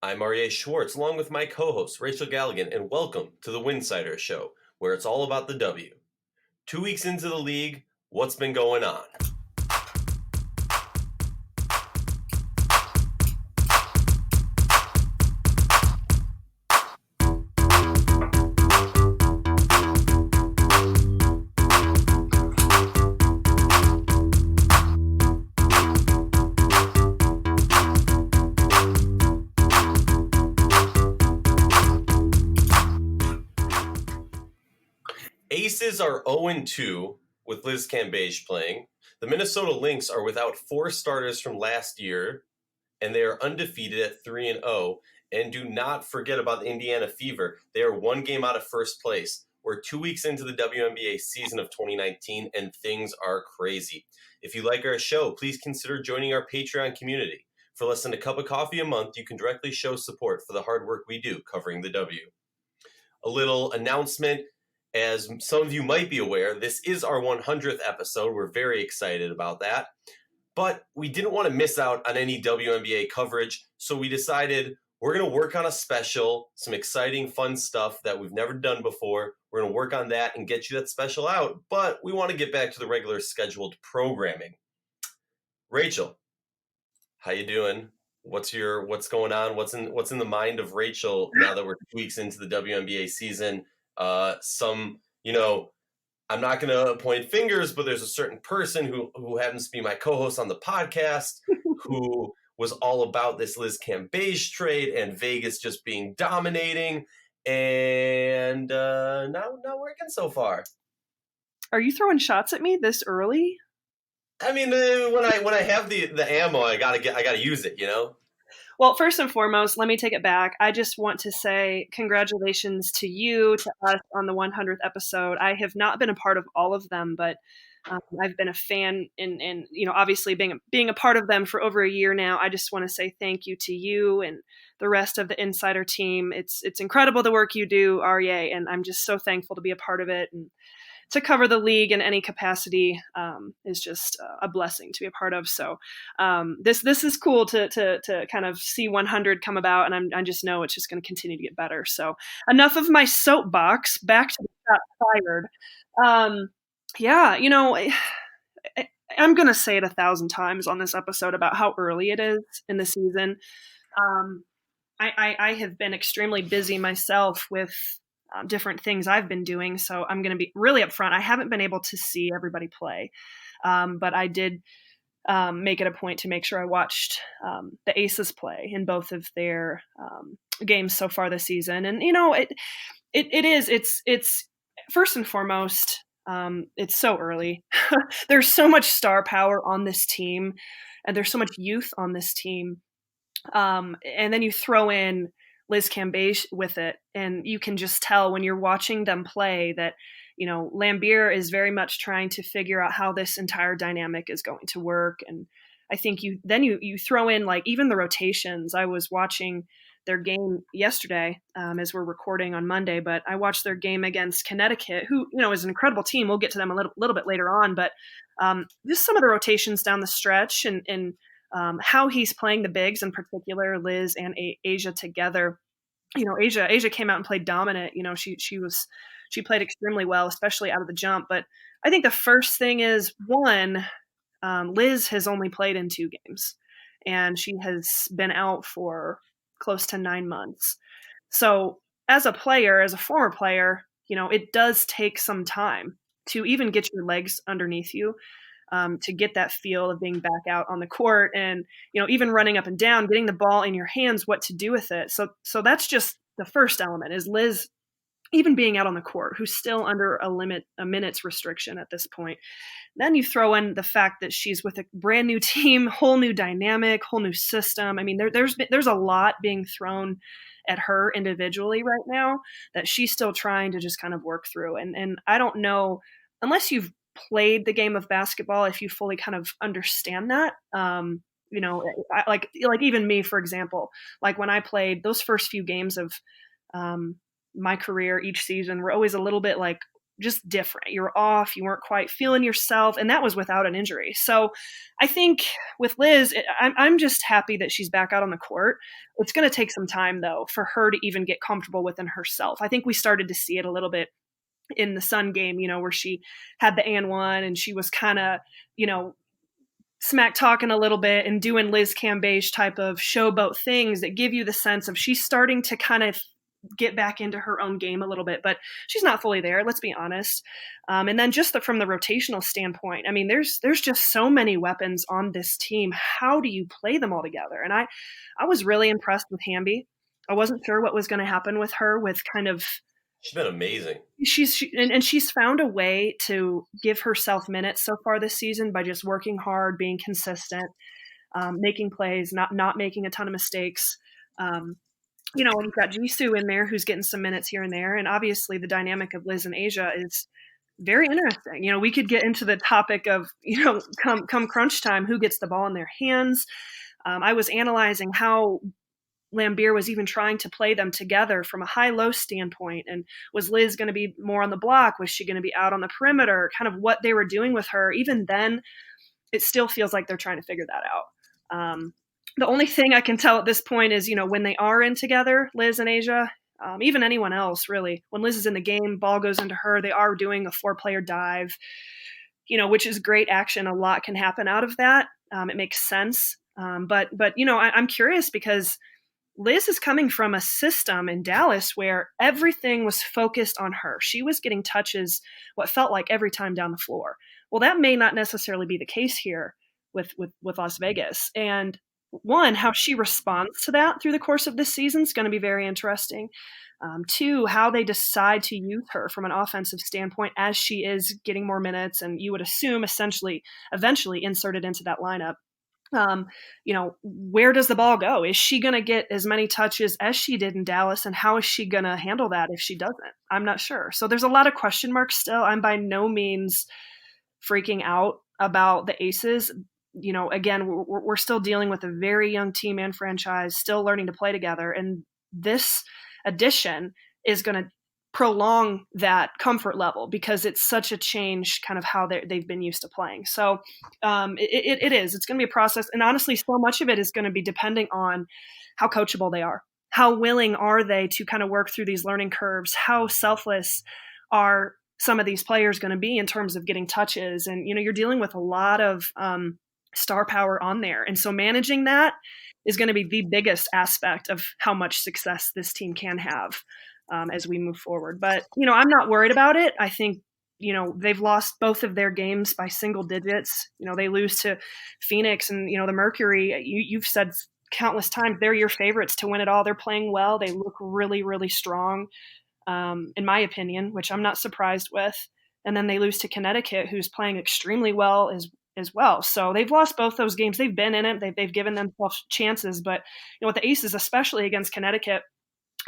I'm Aryeh Schwartz, along with my co-host Rachel Galligan, and welcome to the Winsidr Show, where it's all about the W. 2 weeks into the league, what's been going on? Aces are 0-2 with Liz Cambage playing. The Minnesota Lynx are without 4 starters from last year, and they are undefeated at 3-0. And do not forget about the Indiana Fever. They are 1 game out of first place. We're 2 weeks into the WNBA season of 2019, and things are crazy. If you like our show, please consider joining our Patreon community. For less than a cup of coffee a month, you can directly show support for the hard work we do covering the W. A little announcement. As some of you might be aware, this is our 100th episode. We're very excited about that. But we didn't want to miss out on any WNBA coverage, so we decided we're going to work on a special, some exciting, fun stuff that we've never done before. We're going to work on that and get you that special out, but we want to get back to the regular scheduled programming. Rachel, how you doing? What's going on? What's in the mind of Rachel now that we're 2 weeks into the WNBA season? I'm not going to point fingers, but there's a certain person who happens to be my co-host on the podcast who was all about this Liz Cambage trade and Vegas just being dominating, and not working so far. Are you throwing shots at me this early? I mean, when I have the ammo, I gotta use it, you know. Well, first and foremost, let me take it back. I just want to say congratulations to you, to us on the 100th episode. I have not been a part of all of them, but I've been a fan and obviously being a part of them for over a year now. I just want to say thank you to you and the rest of the Insider team. It's incredible the work you do, Aryeh, and I'm just so thankful to be a part of it. And to cover the league in any capacity is just a blessing to be a part of. So this is cool to kind of see 100 come about, and I just know it's just going to continue to get better. So enough of my soapbox. Back to the shot fired. I'm going to say it 1,000 times on this episode about how early it is in the season. I have been extremely busy myself with different things I've been doing. So I'm going to be really upfront. I haven't been able to see everybody play, but I did make it a point to make sure I watched the Aces play in both of their games so far this season. And, it's first and foremost, it's so early. There's so much star power on this team, and there's so much youth on this team. And then you throw in Liz Cambage with it, and you can just tell when you're watching them play that, Lambier is very much trying to figure out how this entire dynamic is going to work. And I think you throw in like even the rotations. I was watching their game yesterday as we're recording on Monday, but I watched their game against Connecticut, who, is an incredible team. We'll get to them a little bit later on, but just some of the rotations down the stretch and how he's playing the bigs, in particular, Liz and Asia together. Asia came out and played dominant. She played extremely well, especially out of the jump. But I think the first thing is, one, Liz has only played in 2 games, and she has been out for close to 9 months. So as a former player, it does take some time to even get your legs underneath you. To get that feel of being back out on the court and, even running up and down, getting the ball in your hands, what to do with it. So that's just the first element is Liz, even being out on the court, who's still under a minutes restriction at this point. Then you throw in the fact that she's with a brand new team, whole new dynamic, whole new system. I mean, there's a lot being thrown at her individually right now that she's still trying to just kind of work through. And I don't know, unless you've played the game of basketball, if you fully kind of understand that. Like even me, for example, like when I played those first few games of my career each season were always a little bit like, just different. You were off, you weren't quite feeling yourself, and that was without an injury. So I think with Liz, I'm just happy that she's back out on the court. It's going to take some time, though, for her to even get comfortable within herself. I think we started to see it a little bit in the Sun game, where she had the and one and she was kind of, smack talking a little bit and doing Liz Cambage type of showboat things that give you the sense of she's starting to kind of get back into her own game a little bit, but she's not fully there. Let's be honest. And then just from the rotational standpoint, I mean, there's just so many weapons on this team. How do you play them all together? And I was really impressed with Hamby. I wasn't sure what was going to happen with her with kind of, she's been amazing. She's found a way to give herself minutes so far this season by just working hard, being consistent, making plays, not making a ton of mistakes. You've got Jisoo in there who's getting some minutes here and there. And obviously the dynamic of Liz and Asia is very interesting. We could get into the topic of, come crunch time, who gets the ball in their hands. I was analyzing how Lambier was even trying to play them together from a high-low standpoint. And was Liz going to be more on the block? Was she going to be out on the perimeter? Kind of what they were doing with her. Even then, it still feels like they're trying to figure that out. The only thing I can tell at this point is, when they are in together, Liz and Asia, even anyone else really, when Liz is in the game, ball goes into her, they are doing a 4-player dive, which is great action. A lot can happen out of that. It makes sense. But I'm curious because Liz is coming from a system in Dallas where everything was focused on her. She was getting touches what felt like every time down the floor. Well, that may not necessarily be the case here with Las Vegas. And one, how she responds to that through the course of this season is going to be very interesting. Two, how they decide to use her from an offensive standpoint as she is getting more minutes, and you would assume eventually inserted into that lineup. Where does the ball go? Is she going to get as many touches as she did in Dallas? And how is she going to handle that if she doesn't? I'm not sure. So there's a lot of question marks still. I'm by no means freaking out about the Aces. Again, we're still dealing with a very young team and franchise, still learning to play together. And this addition is going to prolong that comfort level because it's such a change kind of how they've been used to playing. So it's going to be a process. And honestly, so much of it is going to be depending on how coachable they are. How willing are they to kind of work through these learning curves? How selfless are some of these players going to be in terms of getting touches? And, you're dealing with a lot of star power on there. And so managing that is going to be the biggest aspect of how much success this team can have as we move forward. But, I'm not worried about it. I think, they've lost both of their games by single digits. They lose to Phoenix and, the Mercury. You've said countless times they're your favorites to win it all. They're playing well. They look really, really strong, in my opinion, which I'm not surprised with. And then they lose to Connecticut, who's playing extremely well as well. So they've lost both those games. They've been in it. They've given themselves chances. But, with the Aces, especially against Connecticut,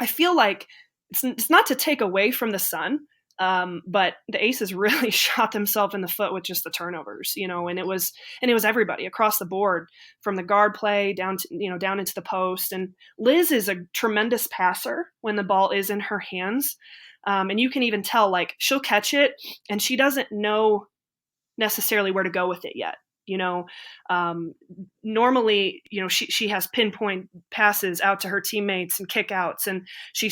I feel like it's not to take away from the Sun, but the Aces really shot themselves in the foot with just the turnovers, and it was everybody across the board from the guard play down to, down into the post. And Liz is a tremendous passer when the ball is in her hands. And you can even tell, like, she'll catch it and she doesn't know necessarily where to go with it yet. Normally, she has pinpoint passes out to her teammates and kickouts, and she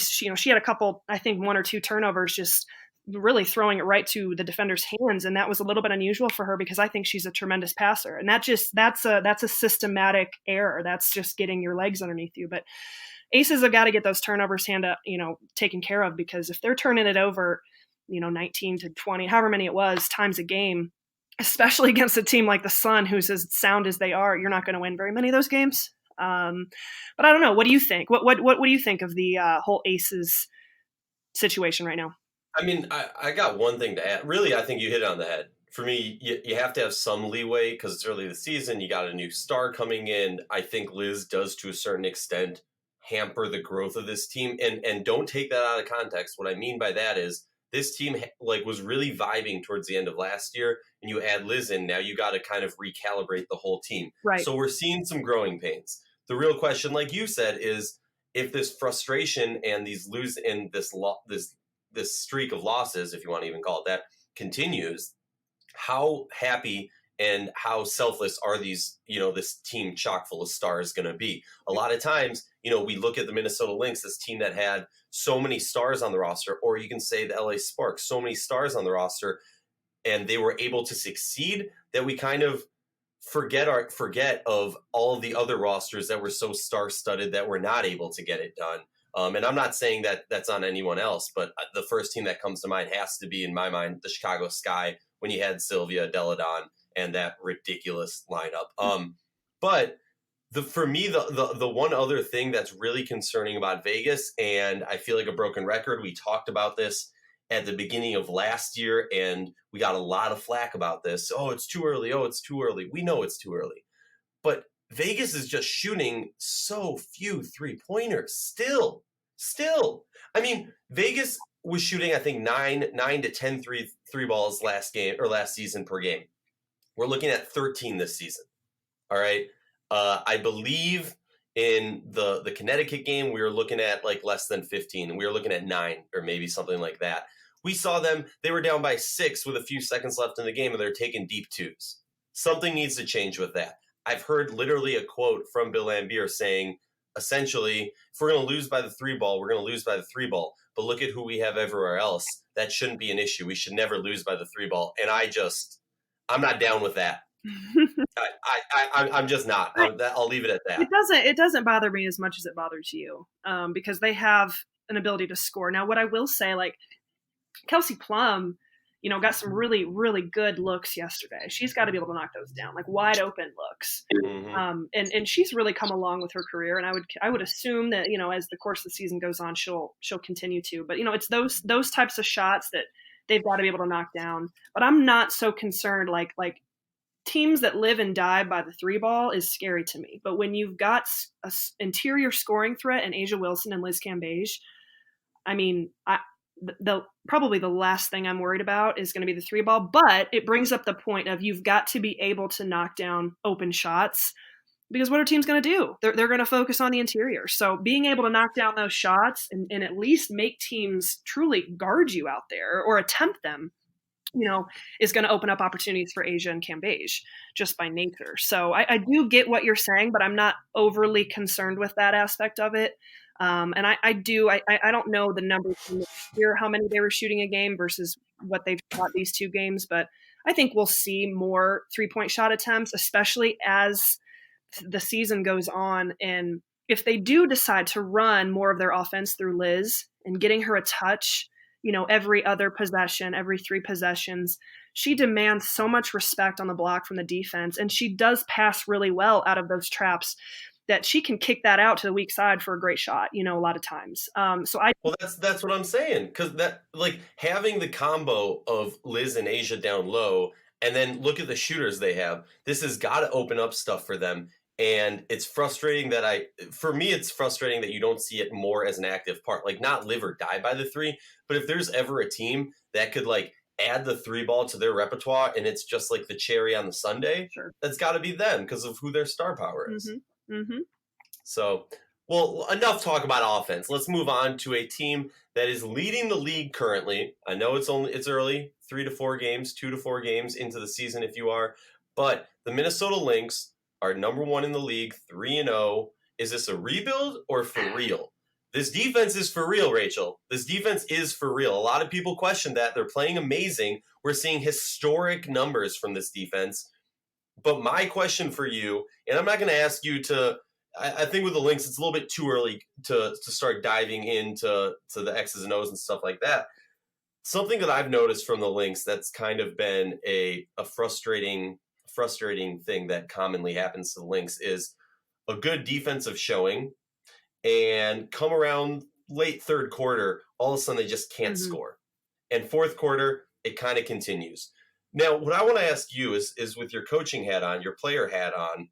had a couple, I think 1 or 2 turnovers, just really throwing it right to the defender's hands. And that was a little bit unusual for her because I think she's a tremendous passer. And that's a systematic error. That's just getting your legs underneath you. But Aces have got to get those turnovers taken care of, because if they're turning it over, 19 to 20, however many it was, times a game, especially against a team like the Sun, who's as sound as they are, you're not going to win very many of those games. But I don't know. What do you think? What do you think of the whole Aces situation right now? I mean, I got one thing to add. Really, I think you hit it on the head. For me, you have to have some leeway because it's early in the season. You got a new star coming in. I think Liz does, to a certain extent, hamper the growth of this team. And don't take that out of context. What I mean by that is this team was really vibing towards the end of last year, and you add Liz in. Now you got to kind of recalibrate the whole team. Right. So we're seeing some growing pains. The real question, like you said, is if this frustration and these this this streak of losses, if you want to even call it that, continues, how happy and how selfless are these, this team chock full of stars going to be? A lot of times, we look at the Minnesota Lynx, this team that had so many stars on the roster, or you can say the LA Sparks, so many stars on the roster, and they were able to succeed, that we kind of forget of all of the other rosters that were so star-studded that were not able to get it done. And I'm not saying that that's on anyone else, but the first team that comes to mind has to be, in my mind, the Chicago Sky, when you had Sylvia, Deladon, and that ridiculous lineup. But for me, the one other thing that's really concerning about Vegas, and I feel like a broken record, we talked about this at the beginning of last year, and we got a lot of flack about this. Oh, it's too early. Oh, it's too early. We know it's too early. But Vegas is just shooting so few three-pointers still. I mean, Vegas was shooting, I think, 9 to 10 three balls last season per game. We're looking at 13 this season. All right. I believe in the Connecticut game, we were looking at like less than 15, and we were looking at 9 or maybe something like that. We saw them, they were down by 6 with a few seconds left in the game, and they're taking deep twos. Something needs to change with that. I've heard literally a quote from Bill Laimbeer saying, essentially, if we're going to lose by the 3 ball, we're going to lose by the 3 ball. But look at who we have everywhere else. That shouldn't be an issue. We should never lose by the 3 ball. And I'm not down with that. I'm just not. I'll leave it at that. It doesn't bother me as much as it bothers you, because they have an ability to score. Now, what I will say, like Kelsey Plum, got some really, really good looks yesterday. She's got to be able to knock those down, like wide open looks. Mm-hmm. And she's really come along with her career. And I would assume that, as the course of the season goes on, she'll continue to. But, it's those types of shots that they've got to be able to knock down. But I'm not so concerned, like teams that live and die by the 3 ball is scary to me. But when you've got an interior scoring threat in A'ja Wilson and Liz Cambage, I mean, probably the last thing I'm worried about is going to be the 3 ball. But it brings up the point of you've got to be able to knock down open shots, because what are teams going to do? They're going to focus on the interior. So being able to knock down those shots and at least make teams truly guard you out there or attempt them, is going to open up opportunities for A'ja and Cambage just by nature. So I do get what you're saying, but I'm not overly concerned with that aspect of it. And I don't know the numbers from here, how many they were shooting a game versus what they've shot these 2 games, but I think we'll see more 3-point shot attempts, especially as the season goes on. And if they do decide to run more of their offense through Liz and getting her a touch, every other possession, every 3 possessions, she demands so much respect on the block from the defense. And she does pass really well out of those traps that she can kick that out to the weak side for a great shot, a lot of times. Well, that's what I'm saying. Because that, like, having the combo of Liz and A'ja down low, and then look at the shooters they have, this has got to open up stuff for them. And it's frustrating for me, it's frustrating that you don't see it more as an active part, like not live or die by the 3. But if there's ever a team that could like add the 3 ball to their repertoire and it's just like the cherry on the sundae, sure, that's got to be them because of who their star power is. Mm-hmm. Mm-hmm. So, well, enough talk about offense. Let's move on to a team that is leading the league currently. I know it's early, 3 to 4 games, 2 to 4 games into the season if you are, but the Minnesota Lynx are number 1 in the league, 3-0. Is this a rebuild or for real? This defense is for real, Rachel. This defense is for real. A lot of people question that. They're playing amazing. We're seeing historic numbers from this defense. But my question for you, and I'm not going to ask you to, I think with the Lynx, it's a little bit too early to start diving into the X's and O's and stuff like that. Something that I've noticed from the Lynx that's kind of been a frustrating thing that commonly happens to the Lynx is a good defensive showing, and come around late 3rd quarter, all of a sudden they just can't score. And 4th quarter, it kind of continues. Now, what I want to ask you is with your coaching hat on, your player hat on,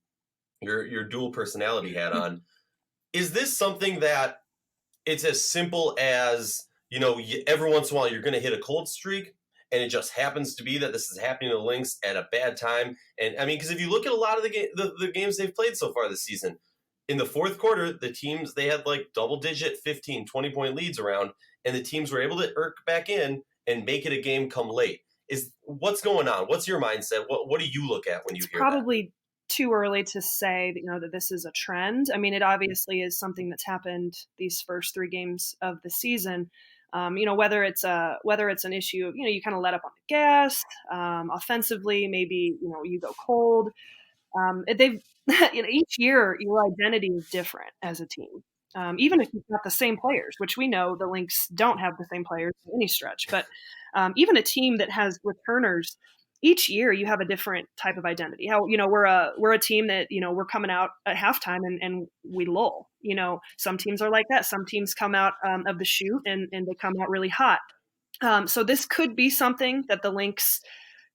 your dual personality hat on, is this something that it's as simple as, every once in a while you're going to hit a cold streak, and it just happens to be that this is happening to the Lynx at a bad time? And I mean, because if you look at a lot of the games they've played so far this season, in the fourth quarter, the teams, they had like double-digit 15, 20-point leads around, and the teams were able to irk back in and make it a game come late. What's going on? What's your mindset? What do you look at when you It's hear that? probably too early to say that, that this is a trend. I mean, it obviously is something that's happened these first 3 games of the season. Whether it's an issue of, you kind of let up on the gas, offensively, maybe, you go cold. They've each year your identity is different as a team. Even if you've got the same players, which we know the Lynx don't have the same players in any stretch, but even a team that has returners, each year you have a different type of identity. How we're a team that we're coming out at halftime and we lull. Some teams are like that. Some teams come out of the chute and they come out really hot. So this could be something that the Lynx.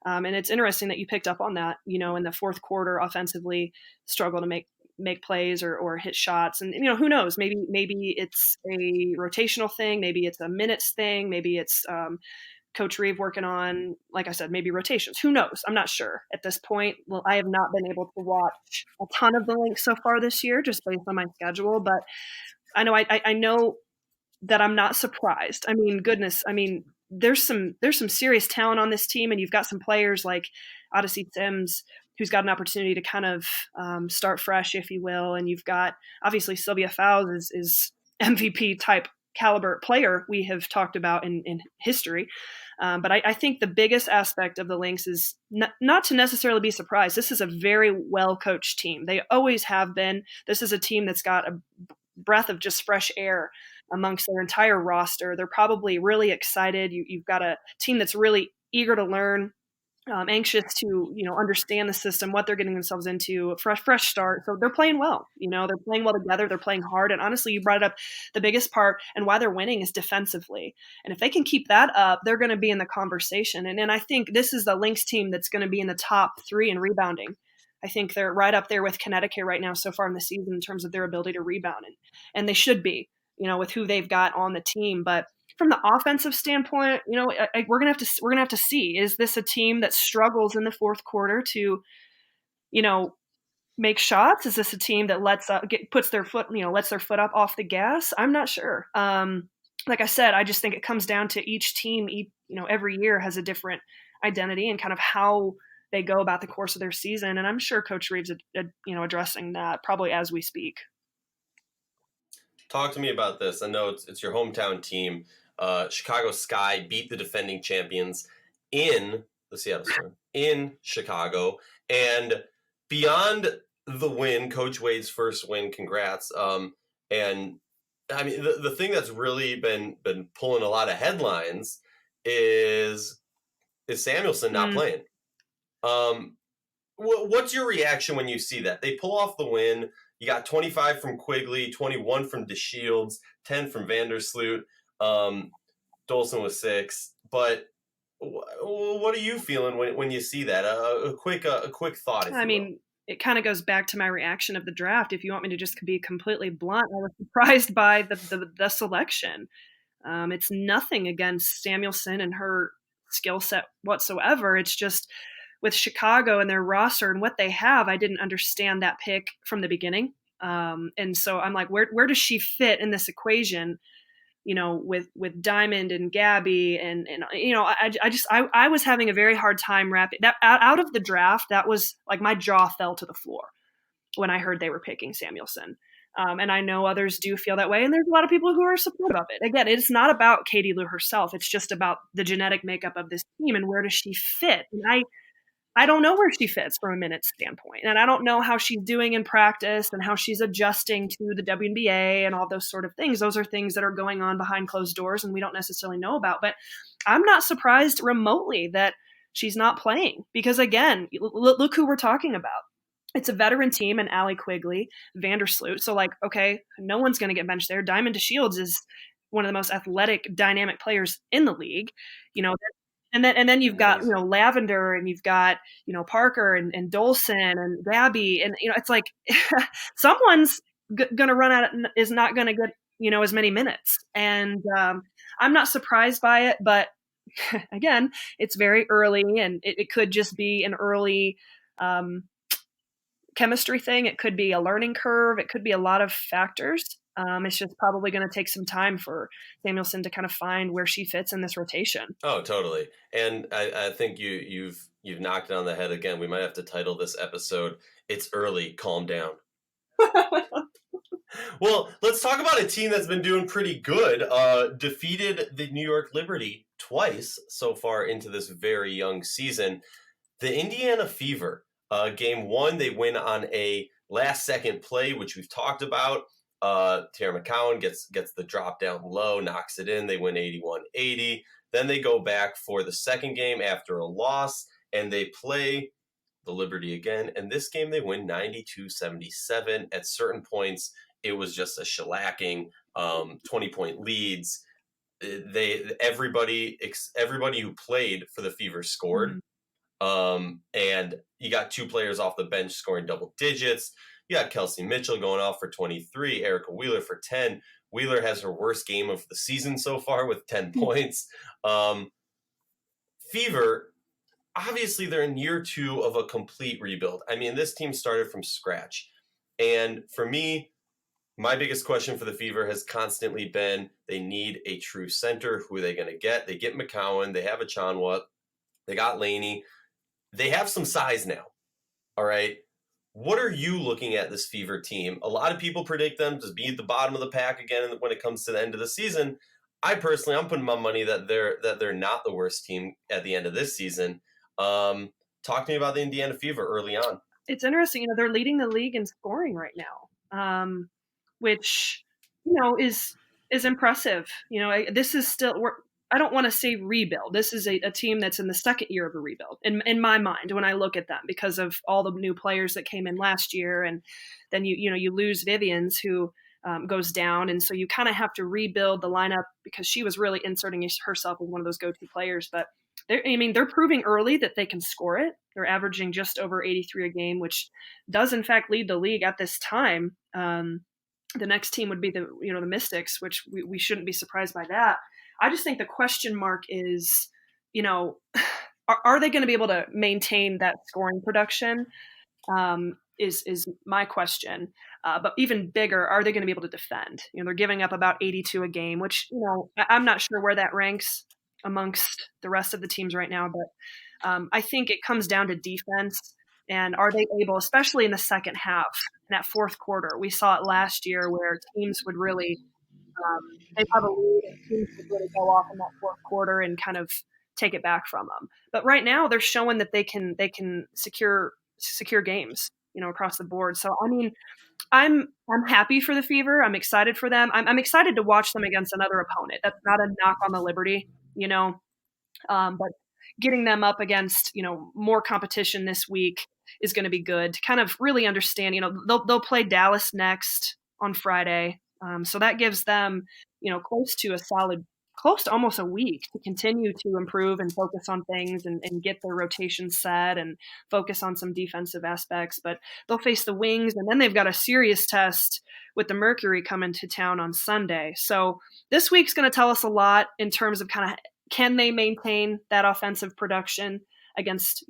And it's interesting that you picked up on that, in the fourth quarter offensively struggle to make plays or hit shots. And, who knows, maybe it's a rotational thing. Maybe it's a minutes thing. Maybe it's Coach Reeve working on, like I said, maybe rotations. Who knows? I'm not sure at this point. Well, I have not been able to watch a ton of the Lynx so far this year, just based on my schedule. But I know that I'm not surprised. I mean, goodness, there's some serious talent on this team, and you've got some players like Odyssey Sims, who's got an opportunity to kind of start fresh, if you will, and you've got obviously Sylvia Fowles is MVP type caliber player we have talked about in history. But I think the biggest aspect of the Lynx is not to necessarily be surprised. This is a very well coached team. They always have been. This is a team that's got a breath of just fresh air amongst their entire roster. They're probably really excited. You've got a team that's really eager to learn, anxious to understand the system, what they're getting themselves into, a fresh start. So they're playing well. They're playing well together. They're playing hard. And honestly, you brought up the biggest part and why they're winning is defensively. And if they can keep that up, they're going to be in the conversation. And I think this is the Lynx team that's going to be in the top 3 in rebounding. I think they're right up there with Connecticut right now so far in the season in terms of their ability to rebound. And they should be, with who they've got on the team. But from the offensive standpoint, we're gonna have to see, is this a team that struggles in the fourth quarter to, make shots? Is this a team that lets their foot up off the gas? I'm not sure. Like I said, I just think it comes down to each team. Every year has a different identity and kind of how they go about the course of their season. And I'm sure Coach Reeves, addressing that probably as we speak. Talk to me about this. I know it's your hometown team. Chicago Sky beat the defending champions in the Seattle Storm in Chicago. And beyond the win, Coach Wade's first win, congrats. And I mean, the thing that's really been pulling a lot of headlines is Samuelson not playing. What's your reaction when you see that? They pull off the win. You got 25 from Quigley, 21 from DeShields, 10 from Vandersloot. Dolson was 6. But what are you feeling when you see that? A quick thought. I mean, it kind of goes back to my reaction of the draft. If you want me to just be completely blunt, I was surprised by the selection. It's nothing against Samuelson and her skill set whatsoever. It's just with Chicago and their roster and what they have, I didn't understand that pick from the beginning. And so I'm like, where does she fit in this equation? With Diamond and Gabby and I was having a very hard time wrapping that out of the draft. That was like my jaw fell to the floor when I heard they were picking Samuelson. And I know others do feel that way. And there's a lot of people who are supportive of it. Again, it's not about Katie Lou herself. It's just about the genetic makeup of this team and where does she fit? And I don't know where she fits from a minute standpoint. And I don't know how she's doing in practice and how she's adjusting to the WNBA and all those sort of things. Those are things that are going on behind closed doors and we don't necessarily know about. But I'm not surprised remotely that she's not playing because, again, look who we're talking about. It's a veteran team and Allie Quigley, Vandersloot. So, okay, no one's going to get benched there. Diamond DeShields is one of the most athletic, dynamic players in the league. And then you've got, Lavender and you've got, Parker and Dolson and Gabby. And, it's like someone's going to run out, is not going to get, as many minutes. And I'm not surprised by it. But again, it's very early and it could just be an early chemistry thing. It could be a learning curve. It could be a lot of factors. It's just probably going to take some time for Samuelson to kind of find where she fits in this rotation. Oh, totally. And I think you've knocked it on the head again. We might have to title this episode, "It's Early, Calm Down." Well, let's talk about a team that's been doing pretty good. Defeated the New York Liberty twice so far into this very young season. The Indiana Fever, game one, they win on a last-second play, which we've talked about. Tara McCowan gets the drop down low, knocks it in. They win 81-80. Then they go back for the second game after a loss, and they play the Liberty again. And this game they win 92-77. At certain points, it was just a shellacking, 20-point leads. Everybody who played for the Fever scored. And you got two players off the bench scoring double digits. You got Kelsey Mitchell going off for 23, Erica Wheeler for 10. Wheeler has her worst game of the season so far with 10 points. Fever, obviously they're in year two of a complete rebuild. I mean, this team started from scratch. And for me, my biggest question for the Fever has constantly been they need a true center. Who are they going to get? They get McCowan. They have a Chanwa. They got Laney. They have some size now. All right. What are you looking at this Fever team? A lot of people predict them to be at the bottom of the pack again when it comes to the end of the season. I'm putting my money that they're not the worst team at the end of this season. Talk to me about the Indiana Fever early on. It's interesting. They're leading the league in scoring right now, which is impressive. This is still I don't want to say rebuild. This is a team that's in the second year of a rebuild in my mind when I look at them because of all the new players that came in last year. And then you lose Vivians who goes down. And so you kind of have to rebuild the lineup because she was really inserting herself as one of those go-to players. But they're proving early that they can score it. They're averaging just over 83 a game, which does in fact lead the league at this time. The next team would be the Mystics, which we shouldn't be surprised by that. I just think the question mark is, are they going to be able to maintain that scoring production? Is my question. But even bigger, are they going to be able to defend? They're giving up about 82 a game, which, I'm not sure where that ranks amongst the rest of the teams right now. But I think it comes down to defense. And are they able, especially in the second half, in that fourth quarter? We saw it last year where teams would really they have a lead and teams would really go off in that fourth quarter and kind of take it back from them. But right now they're showing that they can secure games, across the board. So I mean, I'm happy for the Fever. I'm excited for them. I'm excited to watch them against another opponent. That's not a knock on the Liberty, but getting them up against more competition this week is going to be good to kind of really understand. They'll play Dallas next on Friday. So that gives them, close to almost a week to continue to improve and focus on things and get their rotation set and focus on some defensive aspects. But they'll face the Wings, and then they've got a serious test with the Mercury coming to town on Sunday. So this week's going to tell us a lot in terms of kind of can they maintain that offensive production against,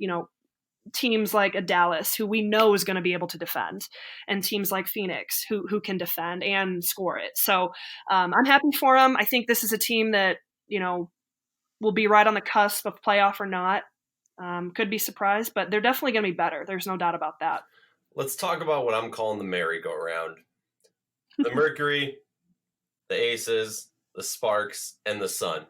teams like a Dallas, who we know is going to be able to defend, and teams like Phoenix, who can defend and score it. So I'm happy for them. I think this is a team that, will be right on the cusp of playoff or not. Could be surprised, but they're definitely going to be better. There's no doubt about that. Let's talk about what I'm calling the merry-go-round. The Mercury, the Aces, the Sparks, and the Sun.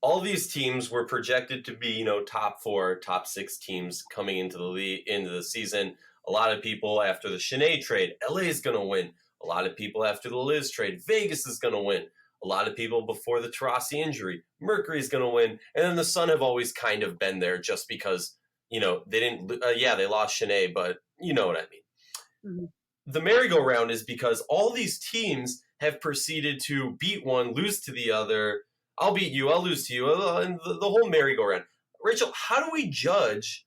All these teams were projected to be, top 4, top 6 teams coming into the season. A lot of people after the Shanae trade, LA is going to win. A lot of people after the Liz trade, Vegas is going to win. A lot of people before the Taurasi injury, Mercury is going to win. And then the Sun have always kind of been there just because, they didn't, they lost Shanae, but you know what I mean. Mm-hmm. The merry-go-round is because all these teams have proceeded to beat one, lose to the other. I'll beat you, I'll lose to you, and the whole merry-go-round. Rachel, how do we judge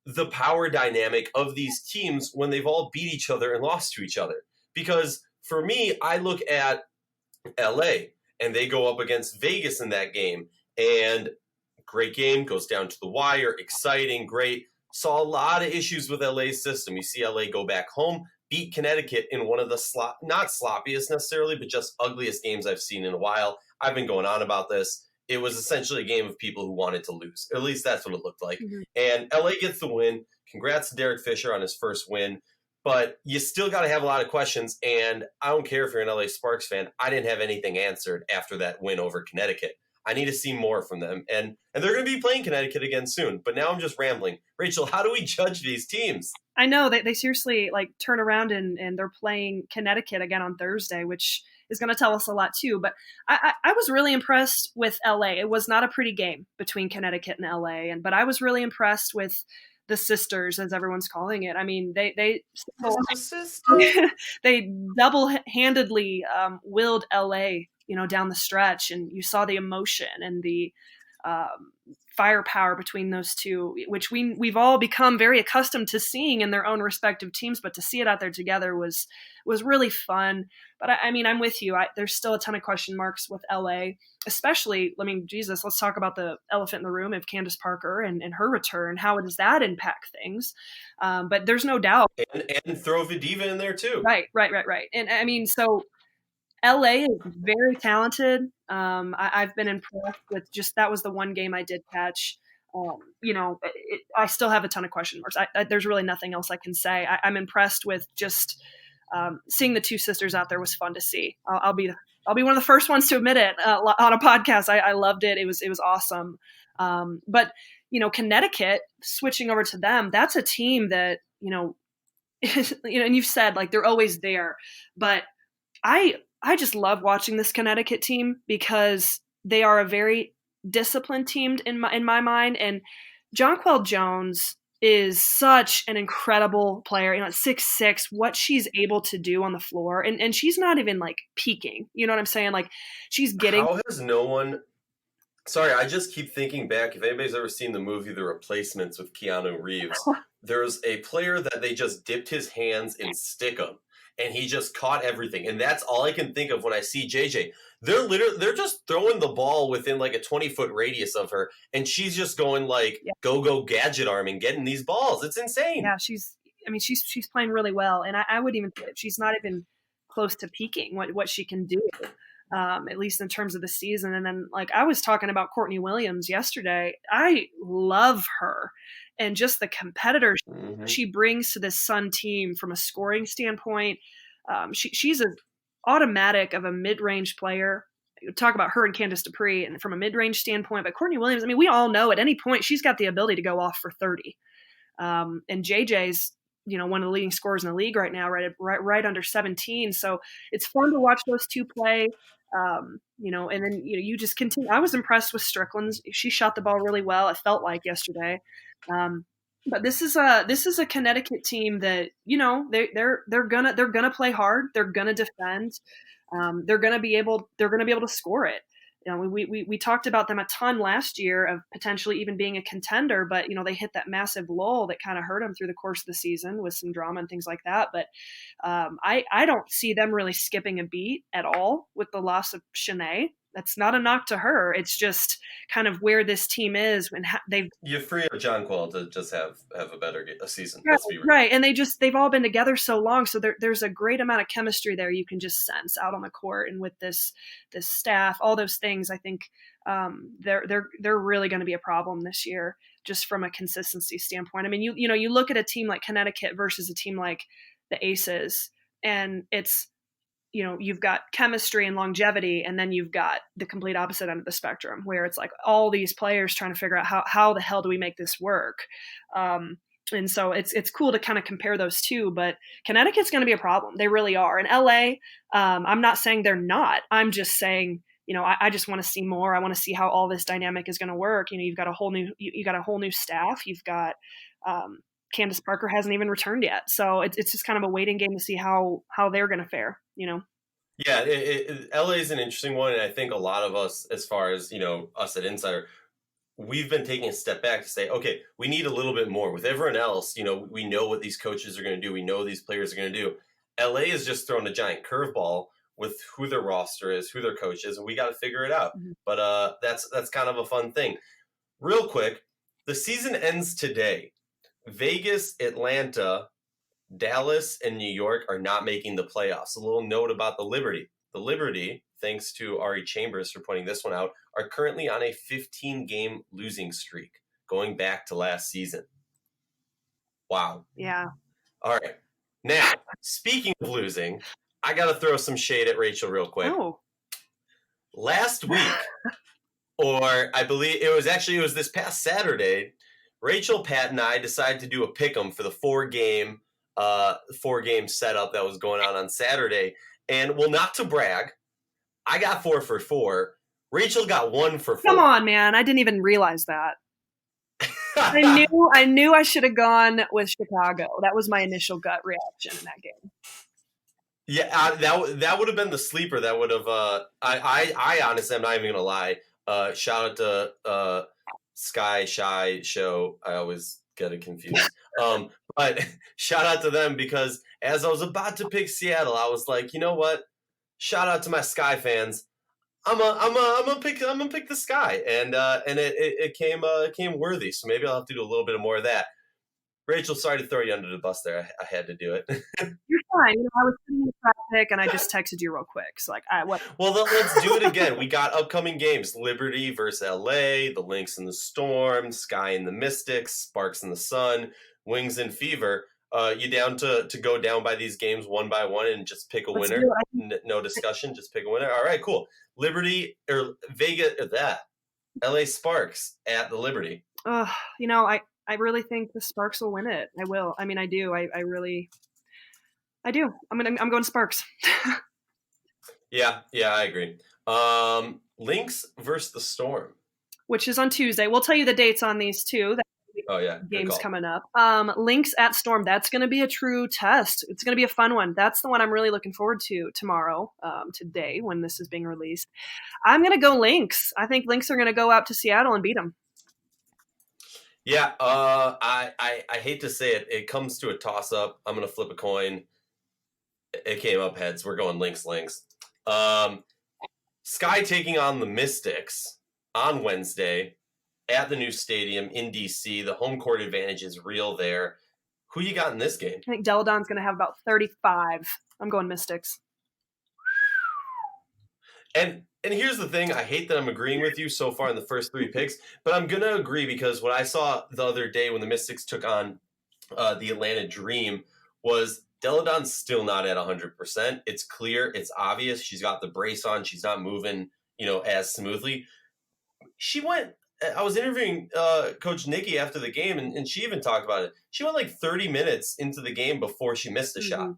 the power dynamic of these teams when they've all beat each other and lost to each other? Because for me, I look at LA, and they go up against Vegas in that game, and great game, goes down to the wire, exciting, great. saw a lot of issues with LA's system. You see LA go back home, beat Connecticut in one of the not sloppiest necessarily, but just ugliest games I've seen in a while. I've been going on about this. It was essentially a game of people who wanted to lose. At least that's what it looked like. Mm-hmm. And LA gets the win. Congrats to Derek Fisher on his first win. But you still got to have a lot of questions. And I don't care if you're an LA Sparks fan. I didn't have anything answered after that win over Connecticut. I need to see more from them. And they're going to be playing Connecticut again soon. But now I'm just rambling. Rachel, how do we judge these teams? I know they seriously like turn around and they're playing Connecticut again on Thursday, which is going to tell us a lot too. But I was really impressed with LA. It was not a pretty game between Connecticut and LA, but I was really impressed with the sisters, as everyone's calling it. I mean, they double-handedly willed LA, down the stretch, and you saw the emotion and the firepower between those two, which we've all become very accustomed to seeing in their own respective teams, but to see it out there together was really fun. But I mean, I'm with you. There's still a ton of question marks with LA, especially, Jesus, let's talk about the elephant in the room of Candace Parker and her return. How does that impact things? But there's no doubt. And throw Vidiva in there too. Right. And I mean, so LA is very talented. I've been impressed with that was the one game I did catch. I still have a ton of question marks. There's really nothing else I can say. I'm impressed with just seeing the two sisters out there was fun to see. I'll be one of the first ones to admit it on a podcast. I loved it. It was awesome. But Connecticut, switching over to them, that's a team that and you've said like they're always there, but I just love watching this Connecticut team because they are a very disciplined team in my mind. And Jonquel Jones is such an incredible player. At 6'6", what she's able to do on the floor, and she's not even like peaking. You know what I'm saying? Like she's getting. How has no one? Sorry, I just keep thinking back. If anybody's ever seen the movie The Replacements with Keanu Reeves, there's a player that they just dipped his hands in stickum. And he just caught everything. And that's all I can think of when I see JJ. They're just throwing the ball within like a 20-foot radius of her. And she's just going like go gadget arm and getting these balls. It's insane. Yeah, she's playing really well. And I would even say she's not even close to peaking what she can do, at least in terms of the season. And then like I was talking about Courtney Williams yesterday. I love her. And just the competitors she brings to this Sun team from a scoring standpoint. She's an automatic of a mid-range player. Talk about her and Candace Dupree and from a mid-range standpoint. But Courtney Williams, I mean, we all know at any point she's got the ability to go off for 30. And JJ's, one of the leading scorers in the league right now, right under 17. So it's fun to watch those two play. And then you just continue. I was impressed with Strickland. She shot the ball really well. It felt like yesterday. But this is a Connecticut team that they're gonna play hard. They're gonna defend. They're gonna be able to score it. We talked about them a ton last year of potentially even being a contender, but they hit that massive lull that kind of hurt them through the course of the season with some drama and things like that. But I don't see them really skipping a beat at all with the loss of Shanae. That's not a knock to her. It's just kind of where this team is when you free up Jonquel to just have a season. Right. And they've all been together so long. So there's a great amount of chemistry there. You can just sense out on the court and with this staff, all those things. I think they're really going to be a problem this year, just from a consistency standpoint. I mean, you look at a team like Connecticut versus a team like the Aces, and it's, you've got chemistry and longevity, and then you've got the complete opposite end of the spectrum where it's like all these players trying to figure out how the hell do we make this work. And so it's cool to kind of compare those two, but Connecticut's going to be a problem. They really are. And LA, I'm not saying they're not. I'm just saying, I just want to see more. I want to see how all this dynamic is going to work. You've got a whole new staff. You've got, Candace Parker hasn't even returned yet. So it's just kind of a waiting game to see how they're going to fare, Yeah, LA is an interesting one. And I think a lot of us, as far as, us at Insider, we've been taking a step back to say, okay, we need a little bit more. With everyone else, we know what these coaches are going to do. We know these players are going to do. LA is just throwing a giant curveball with who their roster is, who their coach is, and we got to figure it out. Mm-hmm. But that's kind of a fun thing. Real quick, the season ends today. Vegas, Atlanta, Dallas, and New York are not making the playoffs. A little note about the Liberty. The Liberty, thanks to Ari Chambers for pointing this one out, are currently on a 15-game losing streak going back to last season. Wow. Yeah. All right. Now, speaking of losing, I got to throw some shade at Rachel real quick. Oh. Last week, or I believe it was this past Saturday, Rachel, Pat, and I decided to do a pick'em for the four-game setup that was going on Saturday. And, well, not to brag, I got 4 for 4. Rachel got 1 for 4. Come on, man. I didn't even realize that. I knew I should have gone with Chicago. That was my initial gut reaction in that game. Yeah, that would have been the sleeper. That would have. I honestly, I'm not even gonna lie. Shout out to Sky Shy Show. I always get it confused. But shout out to them, because as I was about to pick Seattle, I was like, you know what? Shout out to my Sky fans. I'm gonna pick the Sky, and it came worthy. So maybe I'll have to do a little bit more of that. Rachel, sorry to throw you under the bus there. I had to do it. You're fine. I was sitting in the traffic and I just texted you real quick. So what? Well, let's do it again. We got upcoming games: Liberty versus LA, the Lynx and the Storm, Sky and the Mystics, Sparks and the Sun, Wings and Fever. You down to go down by these games one by one and just pick a winner? No discussion, just pick a winner. All right, cool. Liberty or Vegas or that. LA Sparks at the Liberty. I really think the Sparks will win it. I will. I mean, I do. I do. I'm going Sparks. Yeah, I agree. Lynx versus the Storm, which is on Tuesday. We'll tell you the dates on these two. Games coming up. Lynx at Storm. That's going to be a true test. It's going to be a fun one. That's the one I'm really looking forward to tomorrow. Today, when this is being released, I'm going to go Lynx. I think Lynx are going to go out to Seattle and beat them. Yeah, I hate to say it. It comes to a toss-up. I'm going to flip a coin. It came up heads. We're going Lynx. Sky taking on the Mystics on Wednesday at the new stadium in D.C. The home court advantage is real there. Who you got in this game? I think Deladon's going to have about 35. I'm going Mystics. And here's the thing. I hate that I'm agreeing with you so far in the first 3 picks, but I'm going to agree because what I saw the other day when the Mystics took on the Atlanta Dream was Deladon's still not at 100%. It's clear. It's obvious. She's got the brace on. She's not moving, as smoothly. I was interviewing Coach Nikki after the game, and she even talked about it. She went like 30 minutes into the game before she missed a shot.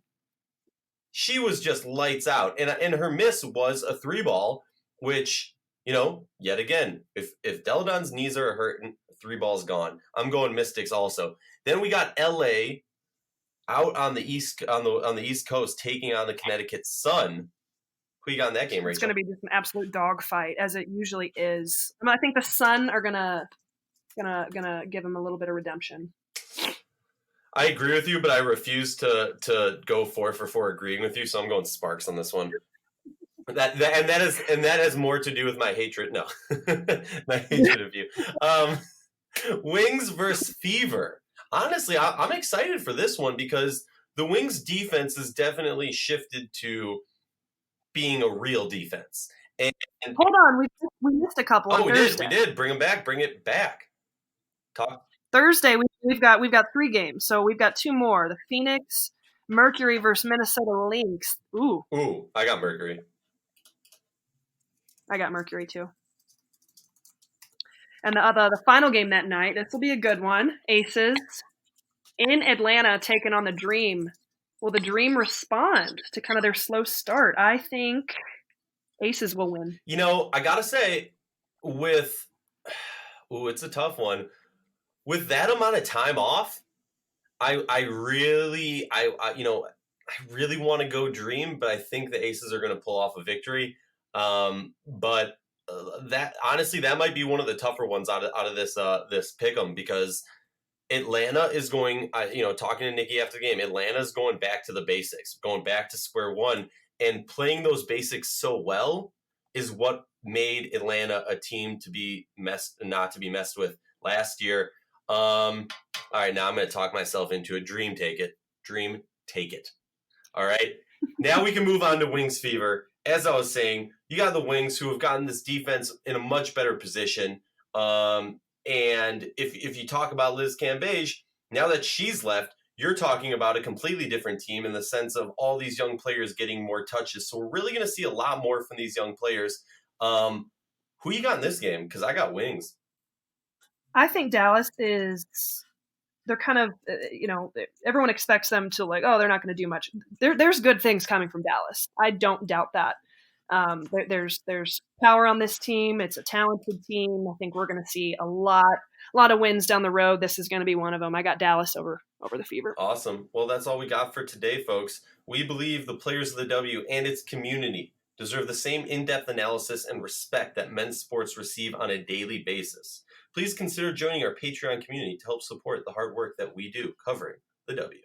She was just lights out. And her miss was a 3-ball, which, yet again, if Deladon's knees are hurting, 3-ball's gone. I'm going Mystics also. Then we got LA out on the East Coast taking on the Connecticut Sun. Who you got in that game, Rachel? It's going to be just an absolute dogfight, as it usually is. I think the Sun are gonna give them a little bit of redemption. I agree with you, but I refuse to go 4 for 4 agreeing with you, so I'm going Sparks on this one. That has more to do with my hatred. No, my hatred of you. Wings versus Fever. Honestly, I'm excited for this one because the Wings defense has definitely shifted to being a real defense. And hold on, we missed a couple. Oh, we did. Bring it back. Talk. Thursday, we've got 3 games, so we've got 2 more. The Phoenix Mercury versus Minnesota Lynx. Ooh, I got Mercury. I got Mercury too. And the final game that night, this will be a good one. Aces in Atlanta taking on the Dream. Will the Dream respond to kind of their slow start? I think Aces will win. I gotta say, it's a tough one. With that amount of time off, I really want to go Dream, but I think the Aces are going to pull off a victory. But that honestly, that might be one of the tougher ones out of this pick'em, because Atlanta is going. Talking to Nikki after the game, Atlanta's going back to the basics, going back to square one, and playing those basics so well is what made Atlanta a team not to be messed with last year. All right, now I'm going to talk myself into a dream take it. Dream take it. All right. Now we can move on to Wings Fever. As I was saying, you got the Wings who have gotten this defense in a much better position. And if you talk about Liz Cambage, now that she's left, you're talking about a completely different team in the sense of all these young players getting more touches. So we're really going to see a lot more from these young players. Who you got in this game? Because I got Wings. I think Dallas is. They're kind of, everyone expects them to like, oh, they're not going to do much. There's good things coming from Dallas. I don't doubt that. There's power on this team. It's a talented team. I think we're going to see a lot of wins down the road. This is going to be one of them. I got Dallas over the Fever. Awesome. Well, that's all we got for today, folks. We believe the players of the W and its community deserve the same in-depth analysis and respect that men's sports receive on a daily basis. Please consider joining our Patreon community to help support the hard work that we do covering the W.